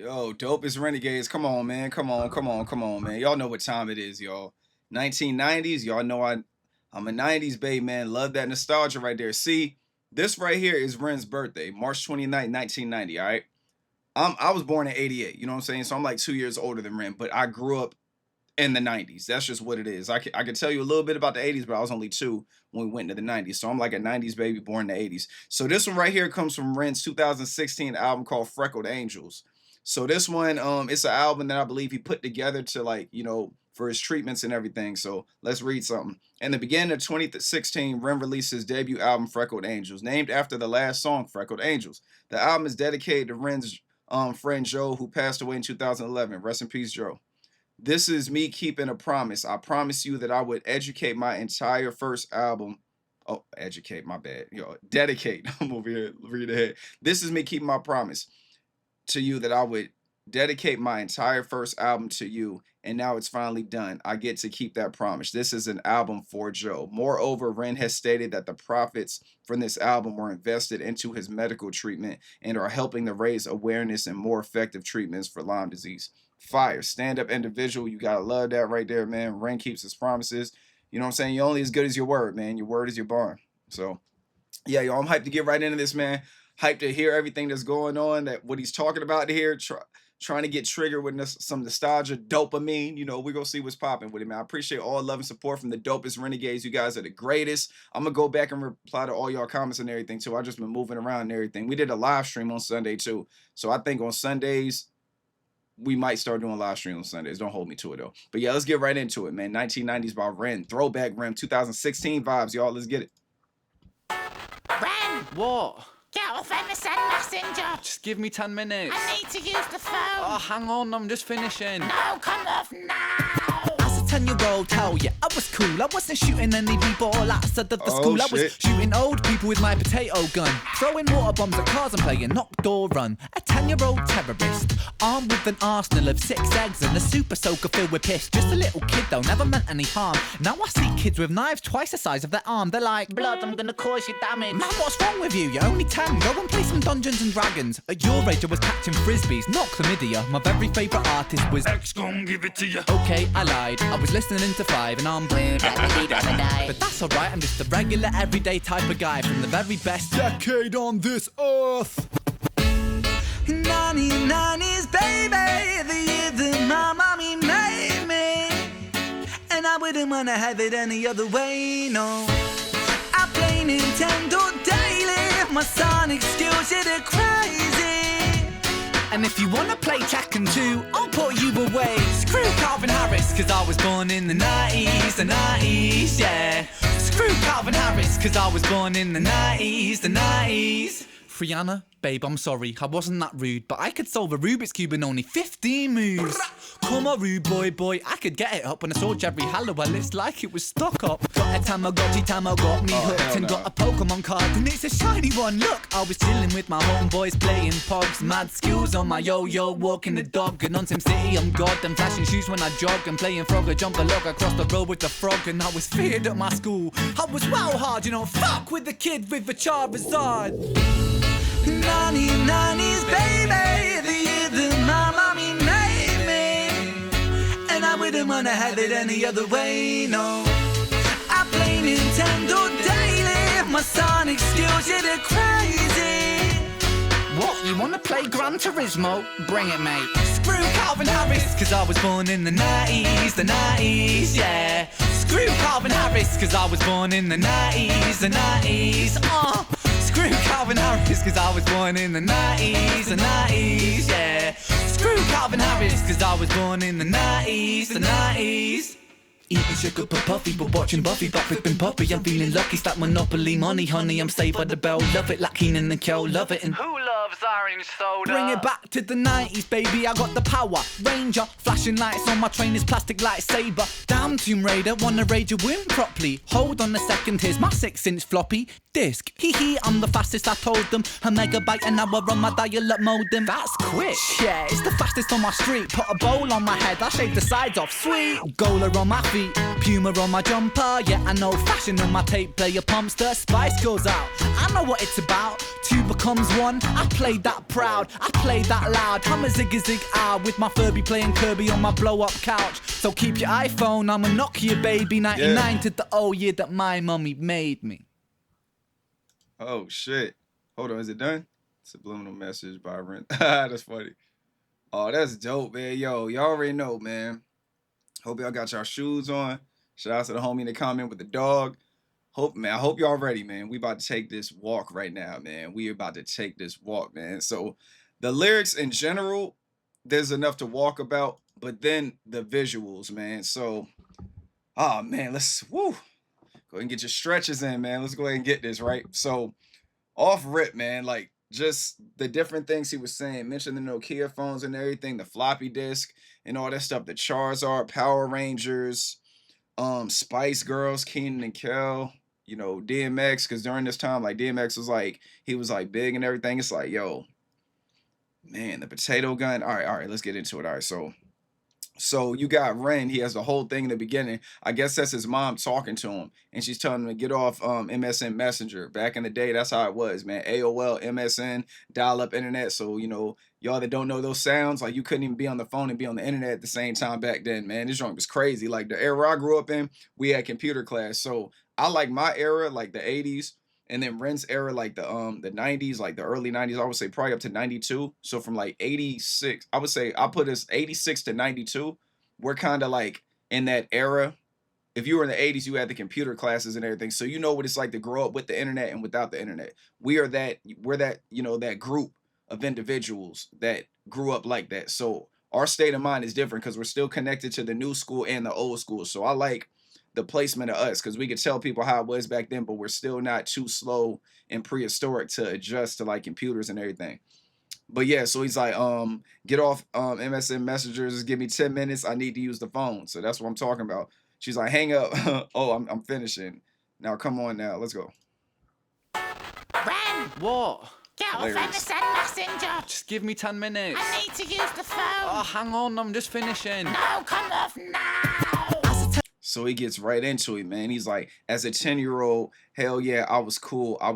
Yo, Dopest RENegades. Come on, man. Come on, man. Y'all know what time it is, y'all. 1990s. Y'all know I'm a 90s baby, man. Love that nostalgia right there. See, this right here is Ren's birthday, March 29th, 1990, all right? I was born in 88, you know what I'm saying? So I'm like 2 years older than Ren, but I grew up in the 90s. That's just what it is. I can tell you a little bit about the 80s, but I was only 2 when we went into the 90s. So I'm like a 90s baby born in the 80s. So this one right here comes from Ren's 2016 album called Freckled Angels. So this one, it's an album that I believe he put together to, like, you know, for his treatments and everything. So let's read something. In the beginning of 2016, Ren released his debut album, Freckled Angels, named after the last song, Freckled Angels. The album is dedicated to Ren's friend Joe, who passed away in 2011. Rest in peace, Joe. This is me keeping a promise. I promised you that I would educate my entire first album. Oh, educate, my bad. Yo, dedicate. I'm over here, read ahead. This is me keeping my promise to you that I would dedicate my entire first album to you, and now it's finally done. I get to keep that promise. This is an album for Joe. Moreover, Ren has stated that the profits from this album were invested into his medical treatment and are helping to raise awareness and more effective treatments for Lyme disease. Fire. Stand-up individual. You gotta love that right there, man. Ren keeps his promises. You know what I'm saying? You're only as good as your word, man. Your word is your bond. So, yeah, yo, I'm hyped to get right into this, man. Hyped to hear everything that's going on, that what he's talking about here, trying to get triggered with some nostalgia, dopamine. You know, we're going to see what's popping with it, man. I appreciate all love and support from the Dopest RENegades. You guys are the greatest. I'm going to go back and reply to all y'all comments and everything, too. I just been moving around and everything. We did a live stream on Sunday, too. So I think on Sundays, we might start doing live stream on Sundays. Don't hold me to it, though. But, yeah, let's get right into it, man. 1990s by Ren. Throwback Ren. 2016 vibes, y'all. Let's get it. Ren! What? Get off MSN Messenger! Just give me 10 minutes. I need to use the phone! Oh, hang on, I'm just finishing. No, come off now! As a 10-year-old, hell yeah, I was cool. I wasn't shooting any people outside of the school. I was shooting old people with my potato gun, throwing water bombs at cars and playing knock door run. A 10-year-old terrorist, armed with an arsenal of 6 eggs and a super soaker filled with piss. Just a little kid though, never meant any harm. Now I see kids with knives twice the size of their arm. They're like, blood, I'm gonna cause you damage. Man, what's wrong with you? You're only 10. Go and play some Dungeons and Dragons. At your age I was catching frisbees, not chlamydia. My very favourite artist was X gon' give it to you. Okay, I lied. I was listening to 5 and I'm blue. But that's alright, I'm just a regular everyday type of guy from the very best decade on this earth. 1990s, baby, the year that my mommy made me, and I wouldn't wanna have it any other way, no. I play Nintendo daily, my sonic skills, yeah, they're crazy. And if you wanna play Tekken 2, I'll put you away. Screw Calvin Harris, cause I was born in the 90s, yeah. Screw Calvin Harris, cause I was born in the 90s. Rihanna, babe, I'm sorry, I wasn't that rude, but I could solve a Rubik's Cube in only 15 moves. Come on, rude boy, I could get it up. When I saw Jerry Halliwell, it's like it was stuck up. Got a Tamagotchi, got me hooked, and got a Pokemon card, and it's a shiny one. Look, I was chilling with my homeboys, playing pogs, mad skills on my yo-yo, walking the dog, and on Sim City, I'm God, and flashing shoes when I jog, and playing Frogger, jump a log across the road with the frog, and I was feared at my school. I was wow hard, you know, fuck with the kid with the Charizard. 1990s, baby, the year that my mommy made me, and I wouldn't wanna have it any other way, no. I play Nintendo daily, my sonic skills, yeah, they're crazy. What, you wanna play Gran Turismo? Bring it, mate. Screw Calvin Harris, cause I was born in the 90s, yeah. Screw Calvin Harris, cause I was born in the 90s, Screw Calvin Harris, cause I was born in the 90s, yeah. Screw Calvin Harris, cause I was born in the 90s. Eating sugar per puffy, but watching Buffy, but flipping puppy. I'm feeling lucky, stack Monopoly money, honey. I'm saved by the bell, love it, like Keenan and Kel, love it. And who loves orange soda? Bring it back to the 90s, baby, I got the power. Ranger, flashing lights on my trainer's plastic lightsaber. Damn, Tomb Raider, wanna raid your win properly. Hold on a second, here's my 6-inch floppy disk. Hee, I'm the fastest, I told them. A megabyte an hour on my dial-up modem. That's quick. Yeah, it's the fastest on my street. Put a bowl on my head, I shave the sides off. Sweet. Gola on my feet, Puma on my jumper. Yeah, I know fashion on my tape player pumps. The spice goes out, I know what it's about. Two becomes one, I played that proud, I played that loud. I'm a zig out with my Furby playing Kirby on my blow up couch. So keep your iPhone, I'm a Nokia baby. 99 to the old year that my mummy made me. Oh shit. Hold on, is it done? Subliminal message by Ren. That's funny. Oh, that's dope, man. Yo, y'all already know, man. Hope y'all got y'all shoes on. Shout out to the homie in the comment with the dog. I hope y'all ready, man. We about to take this walk right now, man. We about to take this walk, man. So the lyrics in general, there's enough to walk about, but then the visuals, man. So, oh man, let's go ahead and get your stretches in, man. Let's go ahead and get this, right? So off rip, man, like just the different things he was saying, mentioned the Nokia phones and everything, the floppy disk and all that stuff, the Charizard, Power Rangers, Spice Girls, Keenan and Kel, you know, DMX, because during this time, like DMX was like, he was like big and everything. It's like, yo, man, the potato gun. All right, let's get into it. All right, so you got Ren. He has the whole thing in the beginning. I guess that's his mom talking to him, and she's telling him to get off MSN Messenger. Back in the day, that's how it was, man. AOL, MSN, dial-up internet. So, you know, y'all that don't know those sounds, like you couldn't even be on the phone and be on the internet at the same time back then, man. This joint was crazy. Like the era I grew up in, we had computer class. So I like my era, like the 80s. And then Ren's era, like the 90s, like the early 90s, I would say probably up to 92. So from like 86, I would say I'll put us 86 to 92. We're kind of like in that era. If you were in the 80s, you had the computer classes and everything. So you know what it's like to grow up with the internet and without the internet. We're that, you know, that group of individuals that grew up like that. So our state of mind is different because we're still connected to the new school and the old school. So I like the placement of us because we could tell people how it was back then, but we're still not too slow and prehistoric to adjust to like computers and everything. But yeah, so he's like, get off MSN messengers, give me 10 minutes, I need to use the phone. So that's what I'm talking about. She's like, hang up. Oh, I'm finishing. Now come on now, let's go. Ren, What? get off Hilarious. MSN Messenger. Just give me 10 minutes. I need to use the phone. Oh, hang on, I'm just finishing. No, come off now. So he gets right into it, man. He's like, as a 10-year-old, hell yeah, I was cool. I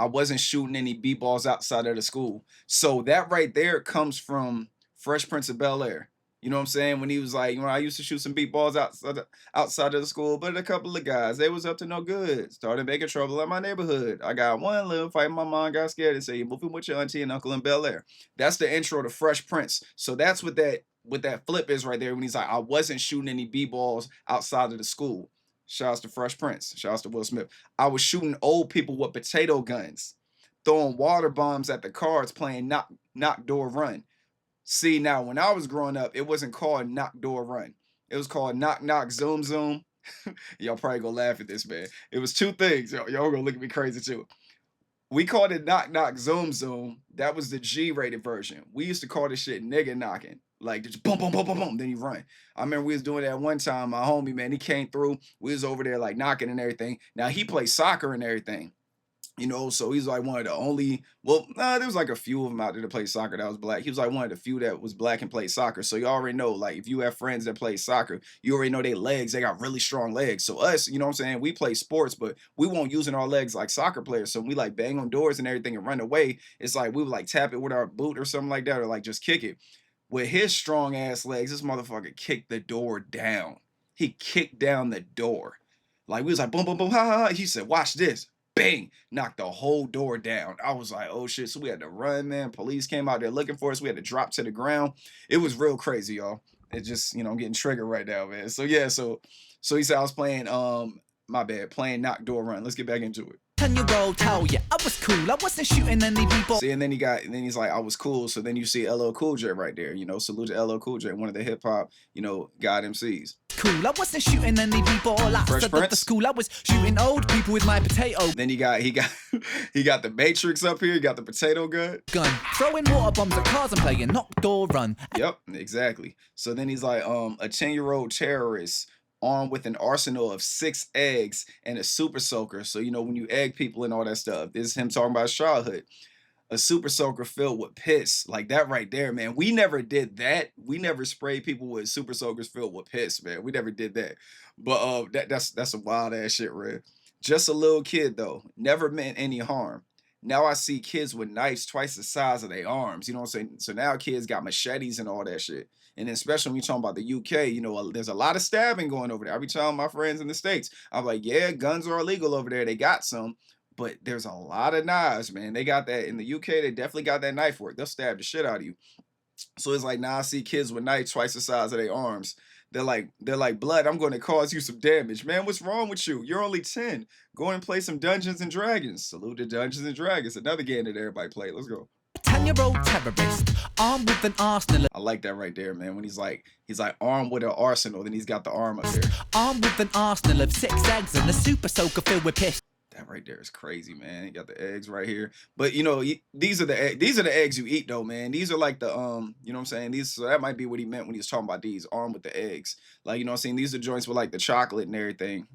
wasn't shooting any b-balls outside of the school. So that right there comes from Fresh Prince of Bel-Air. You know what I'm saying? When he was like, you know, I used to shoot some b-balls outside of the school, but a couple of guys, they was up to no good. Started making trouble in my neighborhood. I got one little fight. My mom got scared and said, you're moving with your auntie and uncle in Bel-Air. That's the intro to Fresh Prince. So that's what that flip is right there when he's like, I wasn't shooting any b-balls outside of the school. Shouts to Fresh Prince. Shouts to Will Smith. I was shooting old people with potato guns, throwing water bombs at the cars, playing knock door run. See, now when I was growing up, it wasn't called knock door run. It was called knock knock zoom zoom. Y'all probably gonna laugh at this, man. It was two things. Y'all gonna look at me crazy too. We called it knock knock zoom zoom. That was the G-rated version. We used to call this shit nigga knocking. Like just boom, boom, boom, boom, boom, then you run. I remember we was doing that one time. My homie, man, he came through. We was over there like knocking and everything. Now he played soccer and everything. You know, so he's like one of the only, there was like a few of them out there that played soccer that was black. He was like one of the few that was black and played soccer. So you already know, like, if you have friends that play soccer, you already know their legs, they got really strong legs. So us, you know what I'm saying, we play sports, but we won't using our legs like soccer players. So we like bang on doors and everything and run away. It's like we would like tap it with our boot or something like that, or like just kick it. With his strong ass legs, this motherfucker kicked the door down. He kicked down the door. Like we was like, boom, boom, boom, ha, ha, ha. He said, watch this. Bang, knocked the whole door down. I was like, oh shit. So we had to run, man. Police came out there looking for us. We had to drop to the ground. It was real crazy, y'all. It just, you know, I'm getting triggered right now, man. So yeah, so he said I was playing, playing knock door run. Let's get back into it. 10-year-old tell ya I was cool, I wasn't shooting any people. See, and then he's like, I was cool. So then you see LL Cool J right there, you know, salute to LL Cool J, one of the hip hop, you know, God MCs. Cool, I wasn't shooting any people outside of the school. I was shooting old people with my potato. Then he got the Matrix up here. He got the potato gun. Throwing water bombs at cars and playing knock door run. Yep, exactly. So then he's like, a 10-year-old terrorist armed with an arsenal of 6 eggs and a super soaker. So, you know, when you egg people and all that stuff, this is him talking about his childhood. A super soaker filled with piss. Like that right there, man. We never did that. We never sprayed people with super soakers filled with piss, man. We never did that. But that's some wild ass shit, Red. Just a little kid though. Never meant any harm. now I see kids with knives twice the size of their arms. You know what I'm saying? So now kids got machetes and all that shit. And then especially when you're talking about the UK, you know, there's a lot of stabbing going over there. I be telling my friends in the States, I'm like, yeah, guns are illegal over there. They got some, but there's a lot of knives, man. They got that in the UK. They definitely got that knife work. They'll stab the shit out of you. So it's like now I see kids with knives twice the size of their arms. They're like, blood, I'm going to cause you some damage. Man, what's wrong with you? You're only 10. Go and play some Dungeons and Dragons. Salute to Dungeons and Dragons. Another game that everybody play. Let's go. 10-year-old terrorist armed with an arsenal. I like that right there, man. When he's like armed with an arsenal, then he's got the arm up there. Armed with an arsenal of 6 eggs and a super soaker filled with piss. That right there is crazy, man. You got the eggs right here. But you know, these are the eggs you eat though, man. These are like the you know what I'm saying? These, so that might be what he meant when he was talking about these armed with the eggs. Like, you know what I'm saying? These are joints with like the chocolate and everything.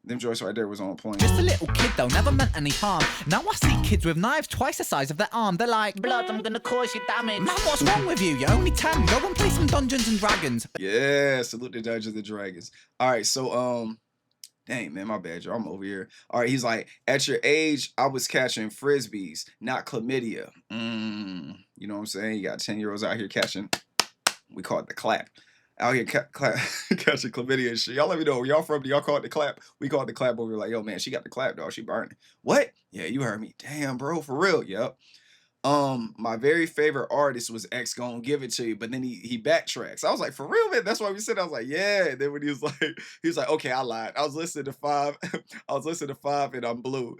Them joints right there was on point. Just a little kid though, never meant any harm. Now I see kids with knives twice the size of their arm. They're like, blood, I'm gonna cause you damage. Man, what's wrong with you? You're only 10. Go and play some Dungeons and Dragons. Yeah, salute to Dungeons and Dragons. All right, so dang, man, my bad, y'all. I'm over here. All right, he's like, at your age, I was catching frisbees, not chlamydia. You know what I'm saying? You got 10-year-olds out here catching, we call it the clap. Out here catching chlamydia and shit. Y'all let me know. Y'all from, y'all call it the clap? We call it the clap over here. Like, yo, man, she got the clap, dog. She burning. What? Yeah, you heard me. Damn, bro, for real. Yep. My very favorite artist was X Gon' Give It To You, but then he backtracks. I was like, for real, man? That's why we said, I was like, yeah. And then when he was like, okay, I lied. I was listening to 5. I was listening to 5 and I'm blue.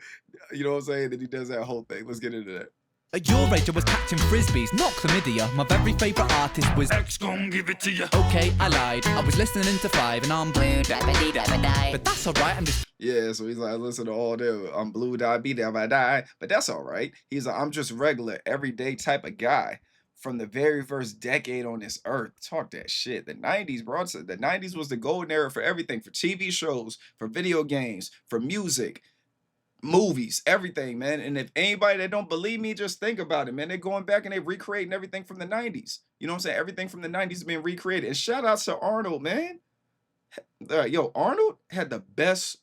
You know what I'm saying? Then he does that whole thing. Let's get into that. At your age, I was catching frisbees, not chlamydia. My very favourite artist was X Gon' Give It To You. Okay, I lied. I was listening to 5 and I'm blue, but that's alright. I'm just. Yeah, so he's like, listen to all them. I'm blue, die, be there, I die. But that's all right. He's like, I'm just regular, everyday type of guy from the very first decade on this earth. Talk that shit. The 90s, bro. The 90s was the golden era for everything, for TV shows, for video games, for music, movies, everything, man. And if anybody that don't believe me, just think about it, man. They're going back and they're recreating everything from the 90s. You know what I'm saying? Everything from the 90s is being recreated. And shout out to Arnold, man. Yo, Arnold had the best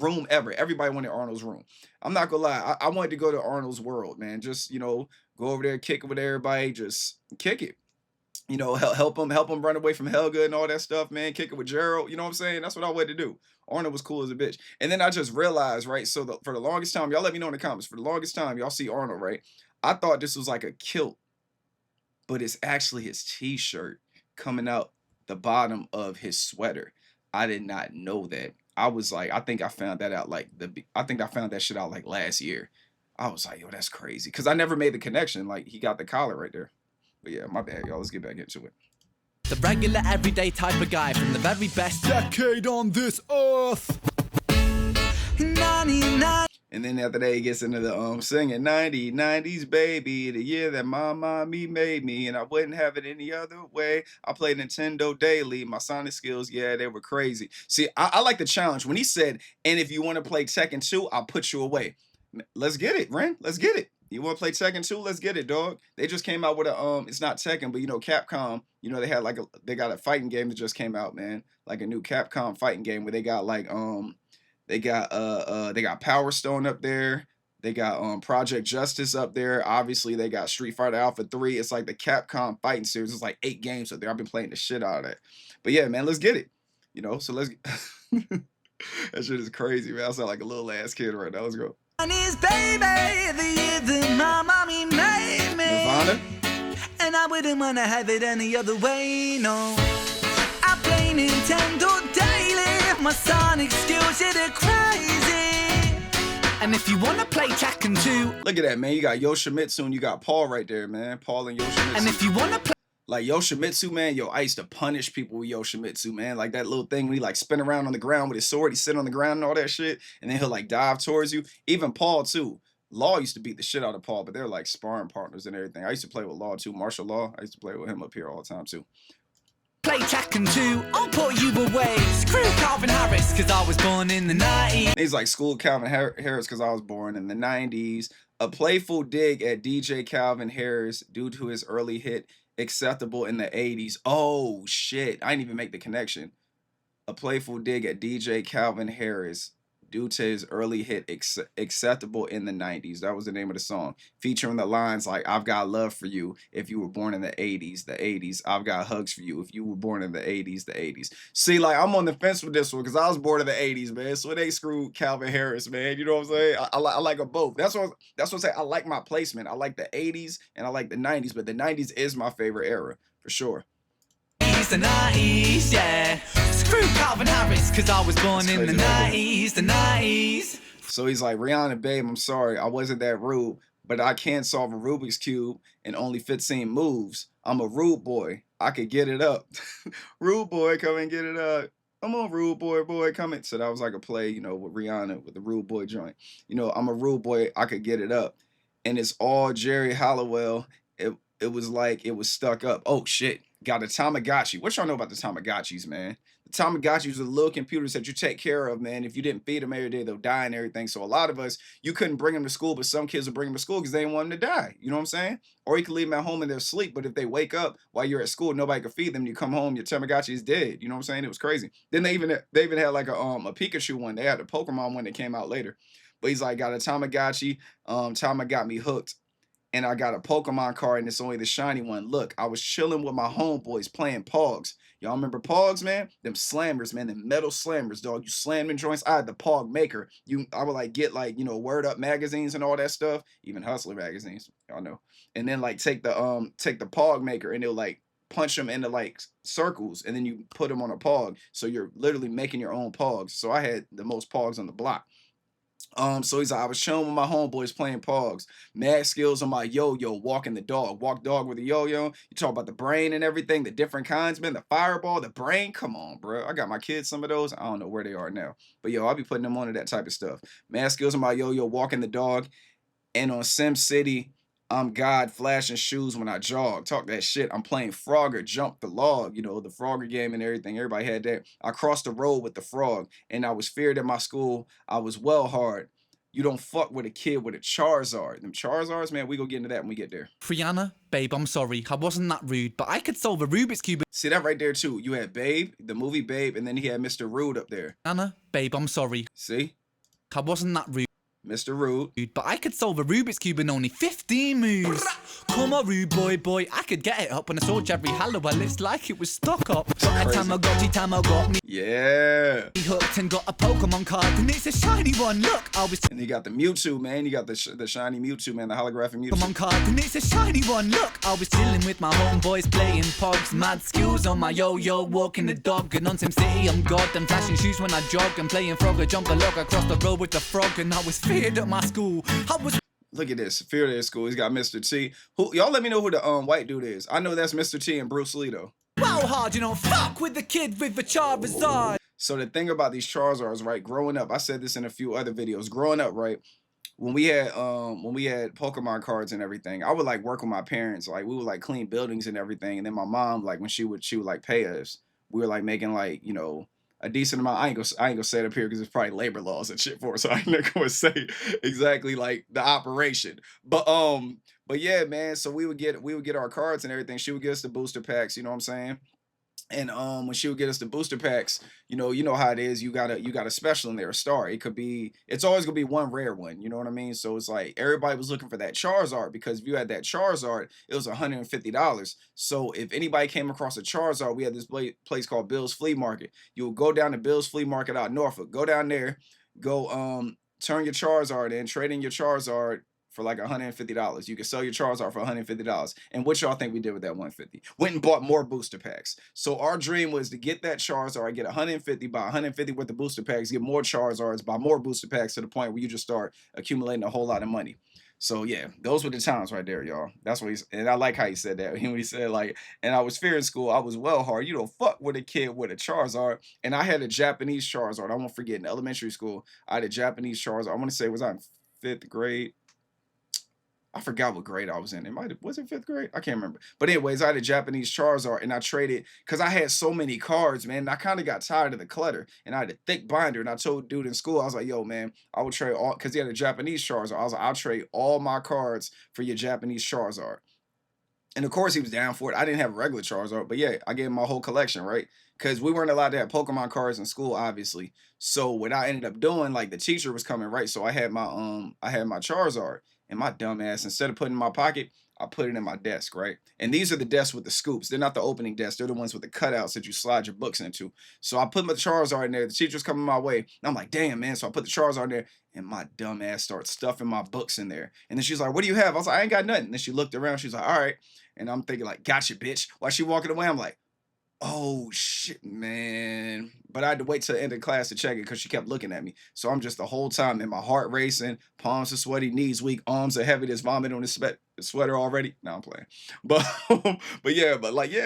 room ever. Everybody wanted Arnold's room. I'm not gonna lie. I wanted to go to Arnold's world, man. Just, you know, go over there, kick it with everybody, just kick it. You know, help him run away from Helga and all that stuff, man. Kick it with Gerald. You know what I'm saying? That's what I wanted to do. Arnold was cool as a bitch. And then I just realized, right? So for the longest time, y'all let me know in the comments. For the longest time, y'all see Arnold, right? I thought this was like a kilt, but it's actually his t-shirt coming out the bottom of his sweater. I did not know that. I was like, I think I found that out I think I found that shit out like last year. I was like, yo, that's crazy. Cause I never made the connection. Like, he got the collar right there. But yeah, my bad, y'all. Let's get back into it. The regular, everyday type of guy from the very best decade on this earth. 99. And then after that, he gets into the singing 90s, baby, the year that my mommy made me, and I wouldn't have it any other way. I played Nintendo daily. My sonic skills, yeah, they were crazy. See, I like the challenge. When he said, and if you want to play Tekken 2, I'll put you away. Let's get it, Ren. Let's get it. You want to play Tekken 2? Let's get it, dog. They just came out with a it's not Tekken, but you know, Capcom, you know, they had like they got a fighting game that just came out, man. Like a new Capcom fighting game where they got like they got Power Stone up there. They got Project Justice up there. Obviously, they got Street Fighter Alpha 3. It's like the Capcom fighting series. It's like 8 games up there. I've been playing the shit out of that. But yeah, man, let's get it. You know, so let's that shit is crazy, man. I sound like a little ass kid right now. Let's go. Is baby the year that my mommy made me, Nirvana? and I wouldn't wanna have it any other way, no. I play Nintendo daily, my sonic skills, yeah, they're crazy. And if you wanna play Tekken 2, Look at that, man. You got Yoshimitsu and you got Paul right there, man. Paul and Yoshimitsu. and if you wanna play Like Yoshimitsu, man, yo, I used to punish people with Yoshimitsu, man. Like that little thing when he like spin around on the ground with his sword, he sit on the ground and all that shit, and then he'll like dive towards you. Even Paul too. Law used to beat the shit out of Paul, but they're like sparring partners and everything. I used to play with Law too, martial law. I used to play with him up here all the time too. Tekken 2, I'll put you away. Screw Calvin Harris, cause I was born in the 90s. He's like, school Calvin Harris because I was born in the 90s. A playful dig at DJ Calvin Harris due to his early hit acceptable in the 80s. Oh shit, I didn't even make the connection. A playful dig at DJ Calvin Harris due to his early hit Acceptable in the 90s. That was the name of the song, featuring the lines like, I've got love for you if you were born in the 80s, the 80s. I've got hugs for you if you were born in the 80s, the 80s. See, like, I'm on the fence with this one because I was born in the 80s, man. So it ain't screwed Calvin Harris, man. You know what I'm saying? I like them both. That's what I'm saying. I like my placement. I like the 80s and I like the 90s, but the 90s is my favorite era for sure. The 90s, yeah. Screw Calvin Harris, cause I was born in the 90s, the 90s. So he's like, Rihanna, babe, I'm sorry, I wasn't that rude, but I can't solve a Rubik's Cube in only 15 moves. I'm a rude boy, I could get it up. Rude boy, come and get it up. I'm a rude boy, come in. So that was like a play, you know, with Rihanna, with the rude boy joint. You know, I'm a rude boy, I could get it up. And it's all Jerry Halliwell. It was like it was stuck up. Oh, shit. Got a Tamagotchi. What y'all know about the Tamagotchis, man? The Tamagotchis are little computers that you take care of, man. If you didn't feed them every day, they'll die and everything. So a lot of us, you couldn't bring them to school, but some kids would bring them to school because they didn't want them to die. You know what I'm saying? Or you could leave them at home in their sleep, but if they wake up while you're at school, nobody could feed them. You come home, your Tamagotchi is dead. You know what I'm saying? It was crazy. Then they even had like a Pikachu one. They had a Pokemon one that came out later. But he's like, got a Tamagotchi. Tama got me hooked. And I got a Pokemon card, and it's only the shiny one. Look, I was chilling with my homeboys playing Pogs. Y'all remember Pogs, man? Them slammers, man. Them metal slammers, dog. You slam in joints. I had the Pog maker. I would like get like, you know, Word Up magazines and all that stuff. Even Hustler magazines, y'all know. And then like take the Pog maker, and it'll like punch them into like circles, and then you put them on a Pog. So you're literally making your own Pogs. So I had the most Pogs on the block. So he's like, I was chilling with my homeboys playing Pogs. Mad skills on my yo-yo, walking the dog. Walk dog with a yo-yo. You talk about the brain and everything, the different kinds, man. The fireball, the brain. Come on, bro. I got my kids some of those. I don't know where they are now. But yo, I'll be putting them on to that type of stuff. Mad skills on my yo-yo, walking the dog. And on Sim City, I'm God flashing shoes when I jog. Talk that shit. I'm playing Frogger, jump the log. You know, the Frogger game and everything. Everybody had that. I crossed the road with the frog, and I was feared at my school. I was well hard. You don't fuck with a kid with a Charizard. Them Charizards, man, we gonna get into that when we get there. Rihanna, babe, I'm sorry. I wasn't that rude, but I could solve a Rubik's Cube. See that right there, too. You had Babe, the movie Babe, and then he had Mr. Rude up there. Rihanna, babe, I'm sorry. See? I wasn't that rude. Mr. Rude. But I could solve a Rubik's Cube in only 15 moves. Come on, rude boy, I could get it up. When I saw Jerry Halliwell, it's like it was stuck up. Got a Tamagotchi me. Yeah. He hooked and got a Pokemon card, and it's a shiny one. Look, I was. And he got the Mewtwo, man. You got the shiny Mewtwo, man. The holographic Mewtwo. Pokemon card, and it's a shiny one. Look, I was chilling with my homeboys playing Pogs. Mad skills on my yo-yo, walking the dog. And on Sim City, I'm God. And flashing shoes when I jog. And playing Frogger, jump the log across the road with the frog. And I was feared at my school. I was. Look at this. Feared at school. He's got Mr. T. Y'all let me know who the white dude is. I know that's Mr. T and Bruce Lee, though. Wow hard, you know, fuck with the kid with the Charizard. So the thing about these Charizards, right? Growing up, I said this in a few other videos. Growing up, right? When we had Pokemon cards and everything, I would like work with my parents. Like we would like clean buildings and everything. And then my mom, like when she would like pay us, we were like making like, you know, a decent amount. I ain't gonna say it up here because it's probably labor laws and shit for us. So I ain't not gonna say exactly like the operation. But yeah, man. So we would get our cards and everything. She would get us the booster packs. You know what I'm saying? And when she would get us the booster packs, you know how it is. You got a special in there, a star. It's always gonna be one rare one. You know what I mean? So it's like everybody was looking for that Charizard because if you had that Charizard, it was $150. So if anybody came across a Charizard, we had this place called Bill's Flea Market. You would go down to Bill's Flea Market out in Norfolk. Go down there, turn your Charizard in, trade in your Charizard for like $150. You can sell your Charizard for $150. And what y'all think we did with that $150? Went and bought more booster packs. So our dream was to get that Charizard, get $150, buy $150 worth of booster packs, get more Charizards, buy more booster packs to the point where you just start accumulating a whole lot of money. So yeah, those were the times right there, y'all. That's what and I like how he said that. When he said like, and I was fearing school, I was well hard. You don't fuck with a kid with a Charizard. And I had a Japanese Charizard. I won't forget, in elementary school, I had a Japanese Charizard. I want to say, was I in 5th grade? I forgot what grade I was in. Was it 5th grade? I can't remember. But anyways, I had a Japanese Charizard and I traded because I had so many cards, man. And I kind of got tired of the clutter. And I had a thick binder. And I told dude in school, I was like, yo, man, I would trade all, because he had a Japanese Charizard. I was like, I'll trade all my cards for your Japanese Charizard. And of course he was down for it. I didn't have a regular Charizard, but yeah, I gave him my whole collection, right? Because we weren't allowed to have Pokemon cards in school, obviously. So what I ended up doing, like the teacher was coming, right? So I had my Charizard, and my dumb ass, instead of putting it in my pocket, I put it in my desk, right? And these are the desks with the scoops. They're not the opening desks. They're the ones with the cutouts that you slide your books into. So I put my Charizard in there. The teacher's coming my way. And I'm like, damn, man. So I put the Charizard in there, and my dumb ass starts stuffing my books in there. And then she's like, what do you have? I was like, I ain't got nothing. And then she looked around. She's like, all right. And I'm thinking like, gotcha, bitch. While she walking away, I'm like, oh shit, man. But I had to wait till the end of class to check it because she kept looking at me. So I'm just the whole time in my heart racing, palms are sweaty, knees weak, arms are heavy, there's vomit on the sweater already. No, I'm playing. But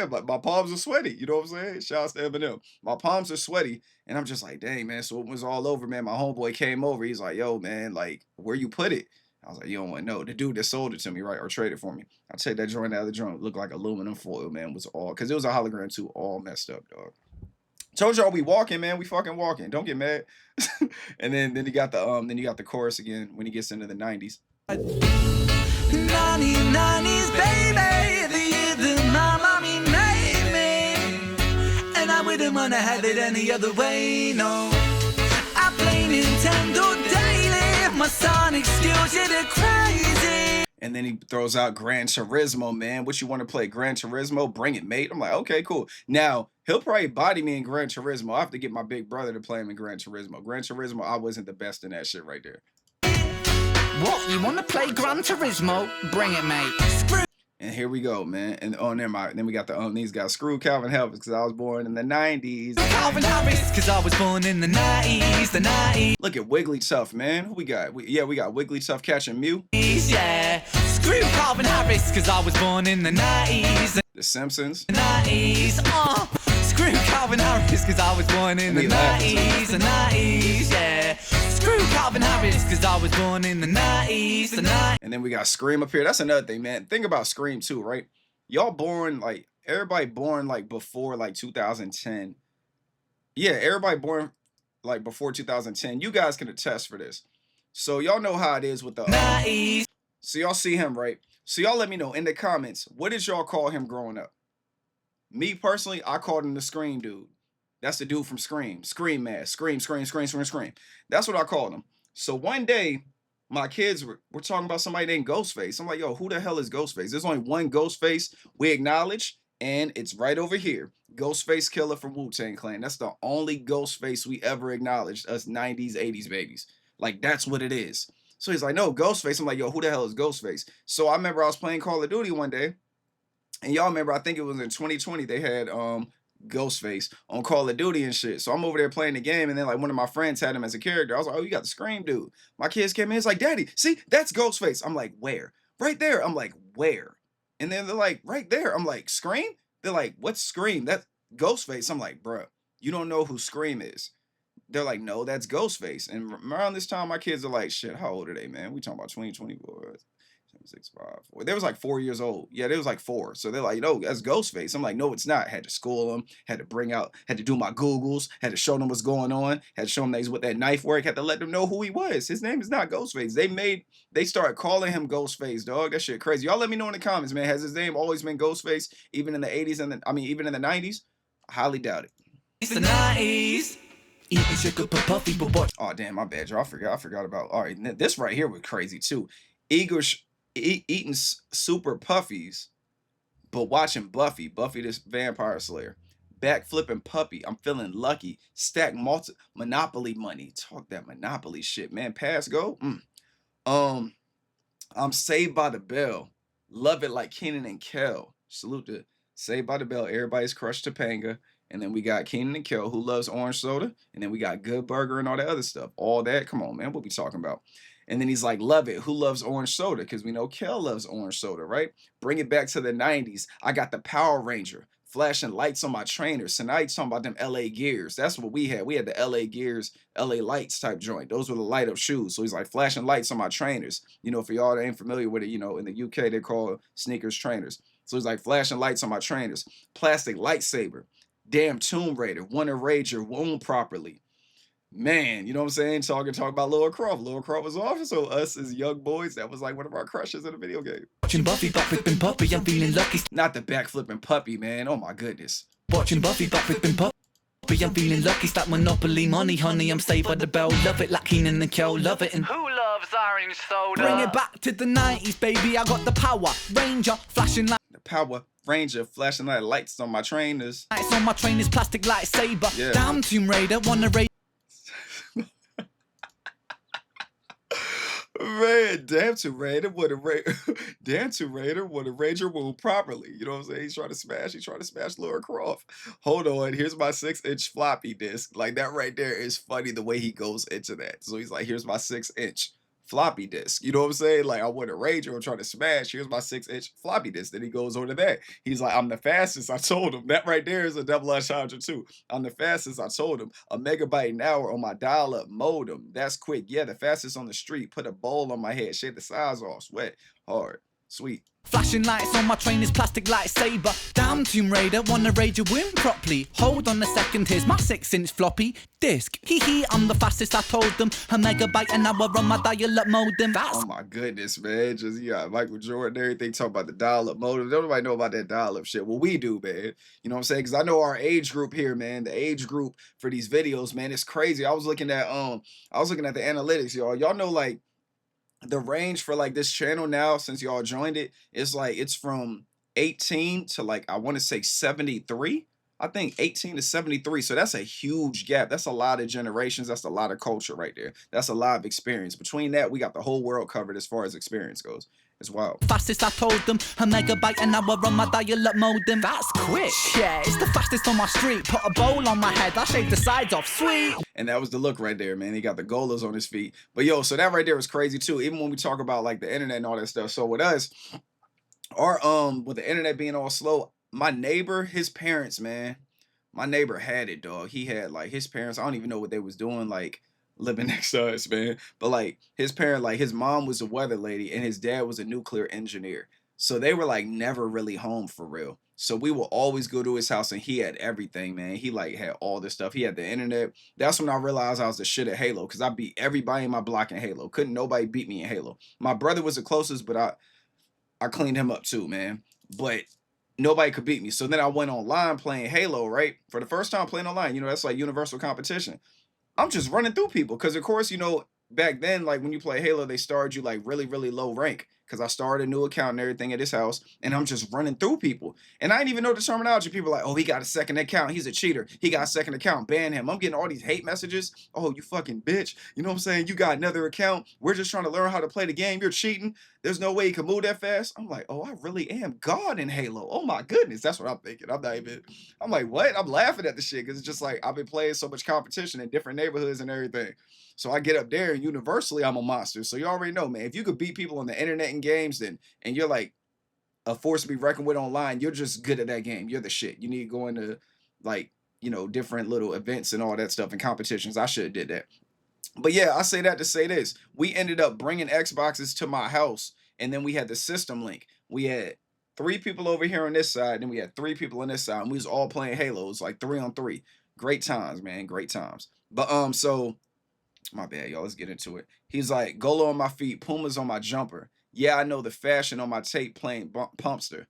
but my palms are sweaty. You know what I'm saying? Shouts to Eminem. My palms are sweaty. And I'm just like, dang, man. So it was all over, man. My homeboy came over. He's like, yo, man, like, where you put it? I was like, you don't want to know. The dude that sold it to me, right, or traded for me. I take that joint out of the joint. Looked like aluminum foil, man. Was all, because it was a hologram too, all messed up, dog. Told y'all we walking, man. We fucking walking. Don't get mad. And then you got the chorus again when he gets into the 90s. 1990's, baby, the year that my mommy made me, and I wouldn't wanna have it any other way, no. I play Nintendo daily, my Sonic skills, yeah, they're crazy. And then he throws out Gran Turismo, man. What you want to play? Gran Turismo? Bring it, mate. I'm like, okay, cool. Now, he'll probably body me in Gran Turismo. I have to get my big brother to play him in Gran Turismo. Gran Turismo, I wasn't the best in that shit right there. What, you want to play Gran Turismo? Bring it, mate. And here we go, man. And never mind. Then we got these guys. Screw Calvin Harris because I was born in the 90s. Calvin Harris, because I was born in the 90s. Look at Wigglytuff, man. Who we got? We got Wigglytuff catching Mew. Yeah. Screw Calvin Harris, because I was born in the 90s. The Simpsons. The 90s. Screw Calvin Harris, because I was born in the 90s. The 90s, yeah. Screw Calvin Harris, because I was born in the 90s. The 90s. And then we got Scream up here. That's another thing, man. Think about Scream too, right? Y'all born, like, everybody born, like, before, like, 2010. Yeah, everybody born, like, before 2010. You guys can attest for this. So y'all know how it is with the... 90s. So y'all see him, right? So y'all let me know in the comments, what did y'all call him growing up? Me, personally, I called him the Scream dude. That's the dude from Scream. Scream mask. Scream, scream, scream, scream, scream. That's what I called him. So one day, my kids were talking about somebody named Ghostface. I'm like, yo, who the hell is Ghostface? There's only one Ghostface we acknowledge, and it's right over here. Ghostface Killer from Wu-Tang Clan. That's the only Ghostface we ever acknowledged, us 90s, 80s babies. Like, that's what it is. So he's like, no, Ghostface. I'm like, yo, who the hell is Ghostface? So I remember I was playing Call of Duty one day, and y'all remember, I think it was in 2020, they had Ghostface on Call of Duty and shit. So I'm over there playing the game, and then like one of my friends had him as a character. I was like, oh, you got the Scream dude. My kids came in, it's like, Daddy, see, that's Ghostface. I'm like, where? Right there. I'm like, where? And then they're like, right there. I'm like, Scream? They're like, what's Scream? That's Ghostface. I'm like, bruh, you don't know who Scream is. They're like, no, that's Ghostface. And around this time, my kids are like, shit, how old are they, man? We talking about 2024. 6, 5, 4. They was like 4 years old. Yeah, they was like 4. So they're like, no, that's Ghostface. I'm like, no, it's not. Had to school them, had to do my Googles, had to show them what's going on, had to show them that he's with that knife work, had to let them know who he was. His name is not Ghostface. They started calling him Ghostface, dog. That shit crazy. Y'all let me know in the comments, man. Has his name always been Ghostface, even in the 80s even in the 90s? I highly doubt it. It's the 90s. Eating sugar puffy, boy. Oh, damn, my bad, y'all. I forgot about. All right, this right here was crazy too. Eating super puffies, but watching Buffy this vampire slayer, backflipping puppy. I'm feeling lucky. Stack Monopoly money. Talk that Monopoly shit, man. Pass go. I'm Saved by the Bell. Love it like Kenan and Kel. Salute to Saved by the Bell. Everybody's crushed Topanga. And then we got Kenan and Kel, who loves orange soda. And then we got Good Burger and all that other stuff. All that. Come on, man. What we talking about? And then he's like, love it. Who loves orange soda? Because we know Kel loves orange soda, right? Bring it back to the 90s. I got the Power Ranger. Flashing lights on my trainers. Tonight, talking about them LA Gears. That's what we had. We had the LA Gears, LA Lights type joint. Those were the light up shoes. So he's like, flashing lights on my trainers. You know, for y'all that ain't familiar with it, you know, in the UK, they call sneakers trainers. So he's like, flashing lights on my trainers. Plastic lightsaber. Damn Tomb Raider. Wanna raid your womb properly. man, you know what I'm saying? Talk about Laura Croft. Laura Croft was off, so us as young boys, that was like one of our crushes in a video game. Watching Buffy, backflipping puppy, I'm feeling lucky. Not the backflipping puppy, man. Oh my goodness. Watching Buffy, backflipping puppy. I'm feeling lucky, stack Monopoly money, honey, I'm saved by the bell, love it like Keenan and Kel, love it. And Who loves orange soda? bring it back to the 90s, baby, I got the power, Ranger, flashing lights The Power Ranger flashing lights on my trainers. on my train is plastic lightsaber, Yeah. damn Tomb Raider, wanna raid. Man, damn Tomb Raider would have damn Tomb Raider would have raid your wound properly. You know what I'm saying? He's trying to smash Laura Croft. Hold on, here's my 6-inch floppy disk. Like that right there is funny the way he goes into that. So he's like, here's my 6-inch floppy disk. You know what I'm saying? Like I want to rage or try to smash. Here's my 6-inch floppy disk. Then he goes over to that. He's like, I'm the fastest. I told him that right there is a double entendre too. I'm the fastest. I told him 1 megabyte an hour on my dial-up modem. That's quick. Yeah, the fastest on the street. Put a bowl on my head. Shave the size off. Sweat hard. Sweet. Flashing lights on my train is plastic lightsaber, damn Tomb Raider, wanna raid your win properly. Hold on a second, here's my 6-inch floppy disk. Hee, I'm the fastest, I told them. 1 megabyte an hour on my dial-up modem. That's Oh my goodness, man. Just you got Michael Jordan, everything talking about the dial-up modem. Don't nobody know about that dial-up shit. Well, we do, man. You know what I'm saying? Because I know our age group here, man. The age group for these videos, man, it's crazy. I was looking at the analytics, y'all. Y'all know like the range for like this channel now, since y'all joined it, is like it's from 18 to like I want to say 73. I think 18 to 73. So that's a huge gap. That's a lot of generations. That's a lot of culture right there. That's a lot of experience. Between that, we got the whole world covered as far as experience goes. It's wild. fastest, I told them. 1 megabyte an hour on my dial-up modem. That's quick. Yeah, it's the fastest on my street. Put a bowl on my head, I shave the sides off. Sweet. And that was the look right there, man. He got the golas on his feet. But yo, so that right there was crazy too. Even when we talk about like the internet and all that stuff. So with us, with the internet being all slow, my neighbor, his parents, man, my neighbor had it, dog. He had like his parents, I don't even know what they was doing, like living next to us, man. But like his parent, like his mom was a weather lady and his dad was a nuclear engineer. So they were like never really home for real. So we will always go to his house and he had everything, man. He like had all this stuff. He had the internet. That's when I realized I was the shit at Halo, because I beat everybody in my block in Halo. Couldn't nobody beat me in Halo. My brother was the closest, but I cleaned him up too, man. But nobody could beat me. So then I went online playing Halo, right? For the first time playing online, you know, that's like universal competition. I'm just running through people because, of course, you know, back then, like when you play Halo, they started you like really, really low rank because I started a new account and everything at his house, and I'm just running through people. And I didn't even know the terminology. People are like, oh, he got a second account. He's a cheater. He got a second account. Ban him. I'm getting all these hate messages. Oh, you fucking bitch. You know what I'm saying? You got another account. We're just trying to learn how to play the game. You're cheating. There's no way you can move that fast. I'm like, oh, I really am God in Halo. Oh my goodness. That's what I'm thinking. I'm like, what? I'm laughing at the shit because it's just like I've been playing so much competition in different neighborhoods and everything. So I get up there and universally I'm a monster. So you already know, man, if you could beat people on the internet and games, then and you're like a force to be reckoned with online, you're just good at that game. You're the shit. You need to go into like, you know, different little events and all that stuff and competitions. I should have did that. But yeah, I say that to say this. We ended up bringing Xboxes to my house, and then we had the system link. We had 3 people over here on this side, and we had 3 people on this side, and we was all playing Halos, like 3-on-3. Great times, man. Great times. But so my bad, y'all. Let's get into it. He's like, Golo on my feet, Pumas on my jumper. Yeah, I know the fashion on my tape playing Pumpster.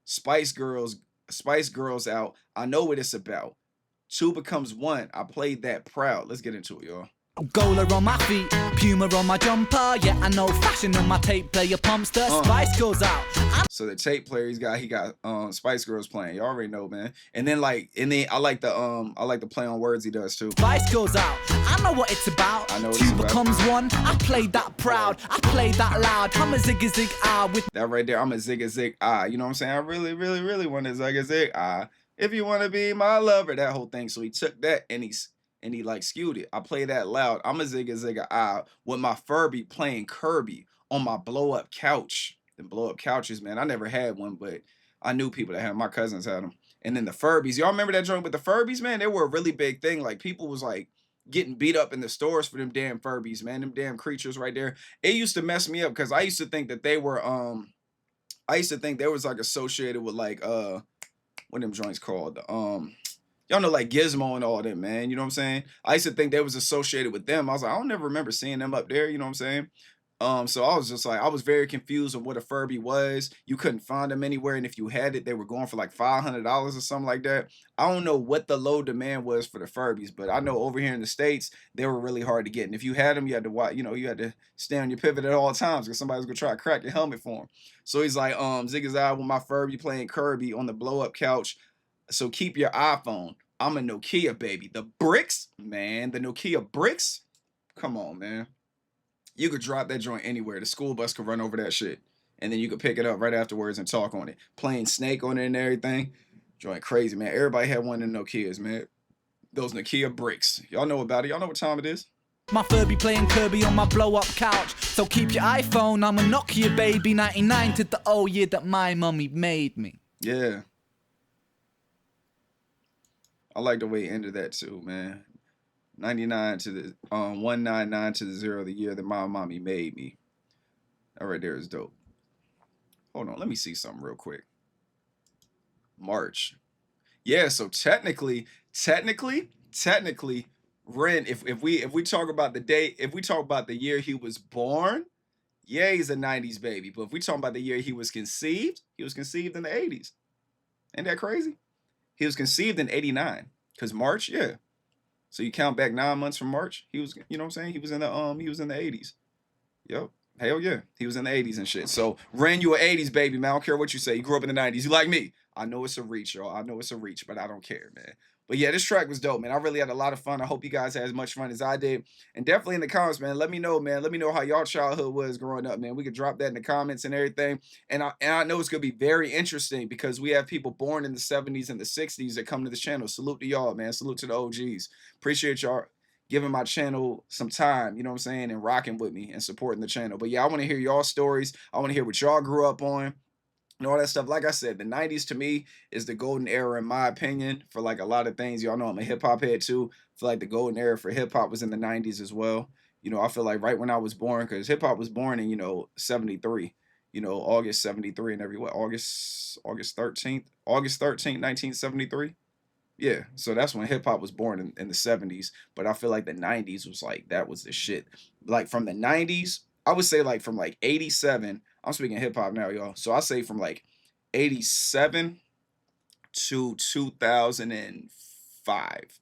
Spice Girls out. I know what it's about. 2 becomes 1. I played that proud. Let's get into it, y'all. Gola on my feet, Puma on my jumper. Yeah, I know fashion on my tape player Pumpster. Spice goes out. So the tape player he got Spice Girls playing. You already know, man. And then I like the play on words he does too. Spice goes out. I know what it's about. I know what 2 it's about. becomes 1. I played that proud. I played that loud. I'm a zig with That right there, I'm a zig you know what I'm saying? I really, really, really want a zig if you want to be my lover, that whole thing. So he took that and he like skewed it. I play that loud. I'm a zig with my Furby playing Kirby on my blow up couch. Them blow up couches, man. I never had one, but I knew people that had them. My cousins had them. And then the Furbies. Y'all remember that joint with the Furbies, man? They were a really big thing. Like people was like getting beat up in the stores for them damn Furbies, man. Them damn creatures right there. It used to mess me up because I used to think that they were I used to think they was like associated with like what them joints called? Y'all know like Gizmo and all them, man. You know what I'm saying? I used to think they was associated with them. I was like, I don't never remember seeing them up there. You know what I'm saying? So I was just like, I was very confused on what a Furby was. You couldn't find them anywhere, and if you had it, they were going for like $500 or something like that. I don't know what the low demand was for the Furbies, but I know over here in the States, they were really hard to get. And if you had them, you had to watch, you had to stay on your pivot at all times because somebody's gonna try to crack your helmet for him. So he's like, Ziggy's out with my Furby playing Kirby on the blow up couch. So keep your iPhone. I'm a Nokia baby. The bricks, man, the Nokia bricks. Come on, man. You could drop that joint anywhere. The school bus could run over that shit. And then you could pick it up right afterwards and talk on it. Playing Snake on it and everything. Joint crazy, man. Everybody had one of the Nokias, man. Those Nokia bricks. Y'all know about it. Y'all know what time it is. My Furby playing Kirby on my blow-up couch. So keep your iPhone, I'm a Nokia baby. 99 to the old year that my mummy made me. Yeah. I like the way he ended that too, man. 99 to the 199 to the 0, the year that my mommy made me. That right there is dope. Hold on, let me see something real quick. March. Yeah, so technically, Ren, if we talk about the day, if we talk about the year he was born, yeah, he's a 90s baby. But if we talk about the year he was conceived in the 80s. Ain't that crazy? He was conceived in 89. Cause March, yeah. So you count back 9 months from March, he was, you know what I'm saying? He was in the 80s. Yep. Hell yeah. He was in the 80s and shit. So Ren, you an 80s baby, man. I don't care what you say. You grew up in the 90s. You like me. I know it's a reach, y'all. I know it's a reach, but I don't care, man. But yeah, this track was dope, man. I really had a lot of fun. I hope you guys had as much fun as I did. And definitely in the comments, man, let me know, man. Let me know how y'all childhood was growing up, man. We could drop that in the comments and everything. And I know it's going to be very interesting because we have people born in the 70s and the 60s that come to the channel. Salute to y'all, man. Salute to the OGs. Appreciate y'all giving my channel some time, you know what I'm saying, and rocking with me and supporting the channel. But yeah, I want to hear y'all stories. I want to hear what y'all grew up on and all that stuff. Like I said, the 90s to me is the golden era in my opinion for like a lot of things. Y'all know I'm a hip hop head too. I feel like the golden era for hip hop was in the 90s as well. You know, I feel like right when I was born, because hip hop was born in, 73, August 73 and August 13th, 1973. Yeah, so that's when hip hop was born in the 70s. But I feel like the 90s was like, that was the shit. Like from the 90s, I would say like from like 87, I'm speaking hip hop now, y'all. So I say from like 87 to 2005.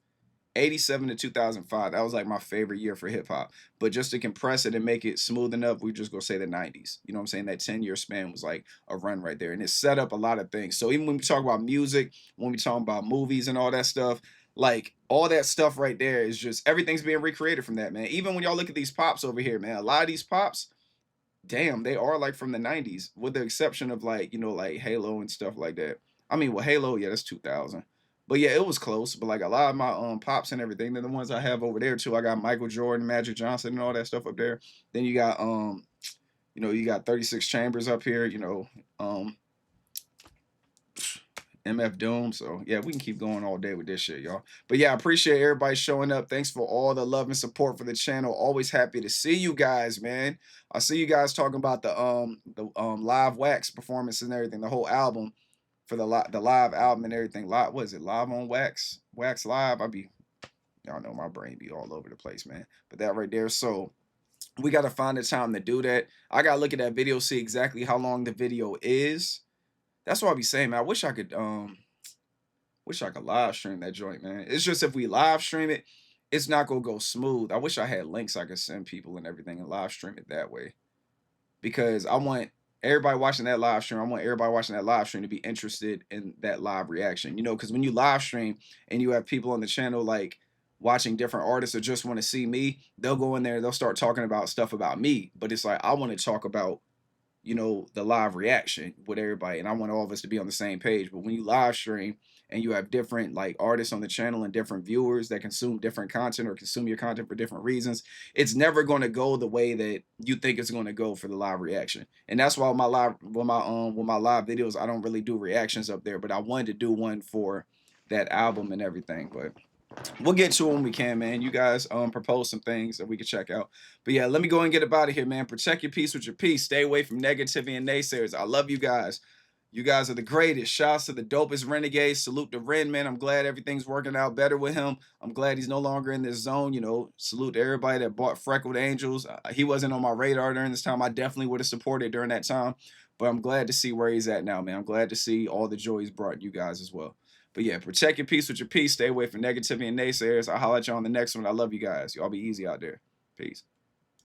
87 to 2005, that was like my favorite year for hip hop. But just to compress it and make it smooth enough, we just go say the 90s. You know what I'm saying? That 10-year span was like a run right there. And it set up a lot of things. So even when we talk about music, when we talk about movies and all that stuff, like all that stuff right there is just, everything's being recreated from that, man. Even when y'all look at these pops over here, man, a lot of these pops, damn, they are like from the 90s, with the exception of like, like Halo and stuff like that. I mean, well, Halo, yeah, that's 2000. But yeah, it was close. But like a lot of my pops and everything, they're the ones I have over there too. I got Michael Jordan, Magic Johnson, and all that stuff up there. Then you got you got 36 Chambers up here, MF Doom. So yeah, we can keep going all day with this shit, y'all. But yeah, I appreciate everybody showing up. Thanks for all the love and support for the channel. Always happy to see you guys, man. I see you guys talking about the live wax performance and everything, the whole album. For the live album and everything. What is it? Live on Wax? Wax Live? Y'all know my brain be all over the place, man. But that right there. So we got to find the time to do that. I got to look at that video, see exactly how long the video is. That's what I be saying, man. I wish I could live stream that joint, man. It's just if we live stream it, it's not going to go smooth. I wish I had links I could send people and everything and live stream it that way. Because I want everybody watching that live stream, to be interested in that live reaction. Because when you live stream and you have people on the channel like watching different artists or just want to see me, they'll go in there, they'll start talking about stuff about me. But it's like, I want to talk about, the live reaction with everybody. And I want all of us to be on the same page. But when you live stream and you have different like artists on the channel and different viewers that consume different content or consume your content for different reasons, it's never going to go the way that you think it's going to go for the live reaction. And that's why with my live videos, I don't really do reactions up there, but I wanted to do one for that album and everything. But we'll get to it when we can, man. You guys propose some things that we can check out. But yeah, let me go and get up out of here, man. Protect your peace with your peace. Stay away from negativity and naysayers. I love you guys. You guys are the greatest. Shouts to the Dopest RENegades. Salute to Ren, man. I'm glad everything's working out better with him. I'm glad he's no longer in this zone. You know, salute to everybody that bought Freckled Angels. He wasn't on my radar during this time. I definitely would have supported during that time. But I'm glad to see where he's at now, man. I'm glad to see all the joy he's brought you guys as well. But yeah, protect your peace with your peace. Stay away from negativity and naysayers. I'll holler at you on the next one. I love you guys. Y'all be easy out there. Peace.